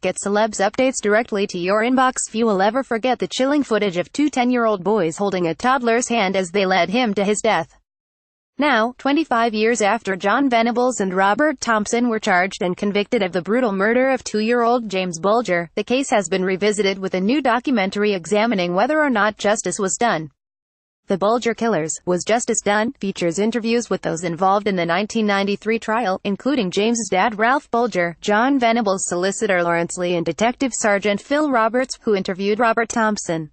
get celebs updates directly to your inbox. Few will ever forget the chilling footage of two 10-year-old boys holding a toddler's hand as they led him to his death. Now, 25 years after Jon Venables and Robert Thompson were charged and convicted of the brutal murder of 2-year-old James Bulger, the case has been revisited with a new documentary examining whether or not justice was done. The Bulger Killers, Was Justice Done?, features interviews with those involved in the 1993 trial, including James's dad Ralph Bulger, Jon Venables' solicitor Lawrence Lee and Detective Sergeant Phil Roberts, who interviewed Robert Thompson.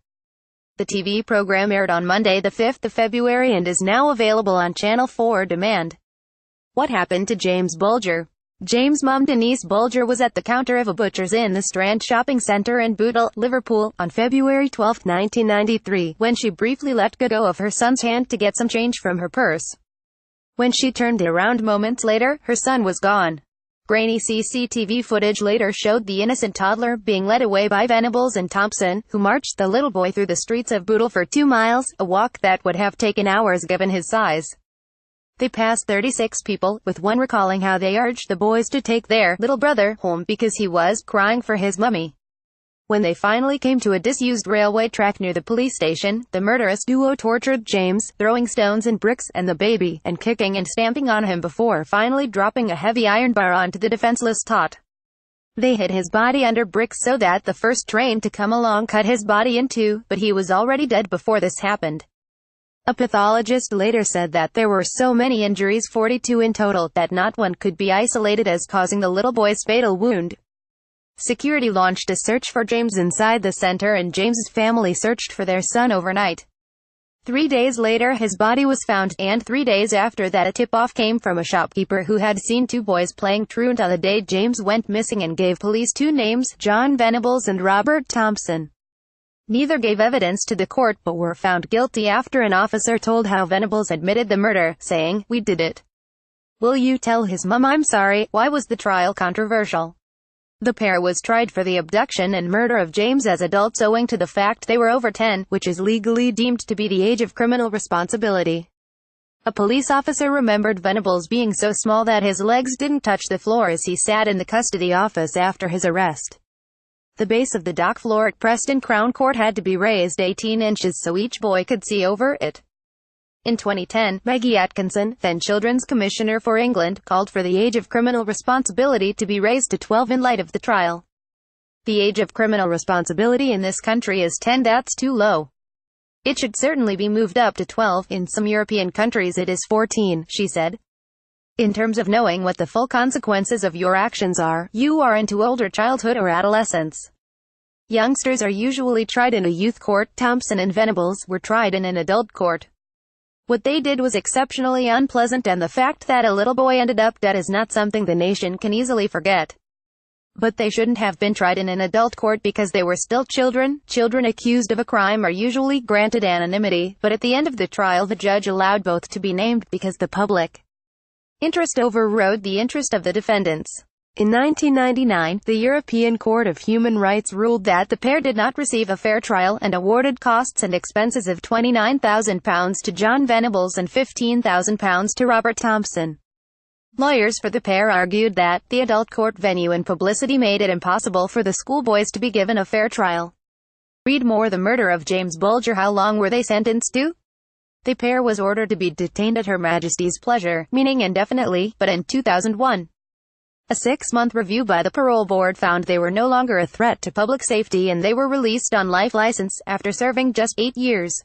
The TV program aired on Monday, the 5th of February and is now available on Channel 4 Demand. What happened to James Bulger? James' mum Denise Bulger was at the counter of a butcher's in the Strand shopping centre in Bootle, Liverpool, on February 12, 1993, when she briefly let go of her son's hand to get some change from her purse. When she turned around moments later, her son was gone. Grainy CCTV footage later showed the innocent toddler being led away by Venables and Thompson, who marched the little boy through the streets of Bootle for 2 miles, a walk that would have taken hours given his size. They passed 36 people, with one recalling how they urged the boys to take their little brother home because he was crying for his mummy. When they finally came to a disused railway track near the police station, the murderous duo tortured James, throwing stones and bricks and the baby, and kicking and stamping on him before finally dropping a heavy iron bar onto the defenseless tot. They hid his body under bricks so that the first train to come along cut his body in two, but he was already dead before this happened. A pathologist later said that there were so many injuries, 42 in total, that not one could be isolated as causing the little boy's fatal wound. Security launched a search for James inside the center and James's family searched for their son overnight. 3 days later his body was found, and 3 days after that a tip-off came from a shopkeeper who had seen two boys playing truant on the day James went missing and gave police two names, Jon Venables and Robert Thompson. Neither gave evidence to the court but were found guilty after an officer told how Venables admitted the murder, saying, "We did it. Will you tell his mum I'm sorry?" Why was the trial controversial? The pair was tried for the abduction and murder of James as adults owing to the fact they were over 10, which is legally deemed to be the age of criminal responsibility. A police officer remembered Venables being so small that his legs didn't touch the floor as he sat in the custody office after his arrest. The base of the dock floor at Preston Crown Court had to be raised 18 inches so each boy could see over it. In 2010, Maggie Atkinson, then Children's Commissioner for England, called for the age of criminal responsibility to be raised to 12 in light of the trial. The age of criminal responsibility in this country is 10. That's too low. It should certainly be moved up to 12. In some European countries it is 14, she said. In terms of knowing what the full consequences of your actions are, you are into older childhood or adolescence. Youngsters are usually tried in a youth court. Thompson and Venables were tried in an adult court. What they did was exceptionally unpleasant, and the fact that a little boy ended up dead is not something the nation can easily forget. But they shouldn't have been tried in an adult court because they were still children. Children accused of a crime are usually granted anonymity, but at the end of the trial the judge allowed both to be named because the public interest overrode the interest of the defendants. In 1999, the European Court of Human Rights ruled that the pair did not receive a fair trial, and awarded costs and expenses of £29,000 to Jon Venables and £15,000 to Robert Thompson. Lawyers for the pair argued that the adult court venue and publicity made it impossible for the schoolboys to be given a fair trial. Read more. The murder of James Bulger. How long were they sentenced to? The pair was ordered to be detained at Her Majesty's pleasure, meaning indefinitely, but in 2001. A 6-month review by the parole board found they were no longer a threat to public safety and they were released on life license, after serving just 8 years.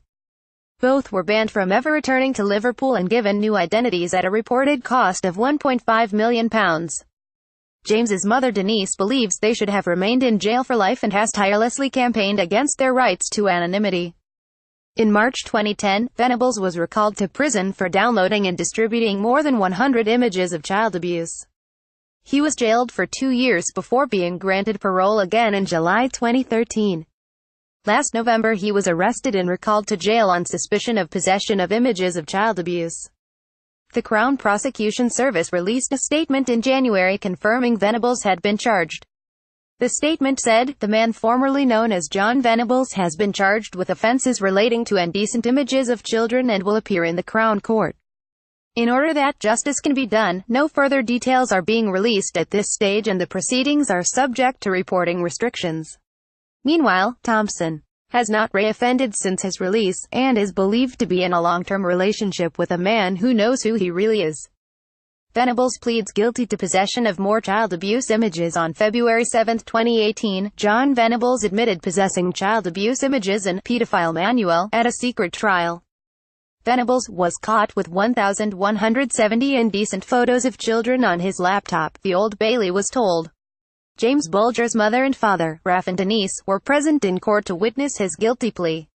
Both were banned from ever returning to Liverpool and given new identities at a reported cost of £1.5 million. James's mother Denise believes they should have remained in jail for life and has tirelessly campaigned against their rights to anonymity. In March 2010, Venables was recalled to prison for downloading and distributing more than 100 images of child abuse. He was jailed for 2 years before being granted parole again in July 2013. Last November he was arrested and recalled to jail on suspicion of possession of images of child abuse. The Crown Prosecution Service released a statement in January confirming Venables had been charged. The statement said, "The man formerly known as Jon Venables has been charged with offences relating to indecent images of children and will appear in the Crown Court." In order that justice can be done, no further details are being released at this stage and the proceedings are subject to reporting restrictions. Meanwhile, Thompson has not reoffended since his release, and is believed to be in a long-term relationship with a man who knows who he really is. Venables pleads guilty to possession of more child abuse images. On February 7, 2018, Jon Venables admitted possessing child abuse images and pedophile manual at a secret trial. Venables was caught with 1,170 indecent photos of children on his laptop, the Old Bailey was told. James Bulger's mother and father, Raf and Denise, were present in court to witness his guilty plea.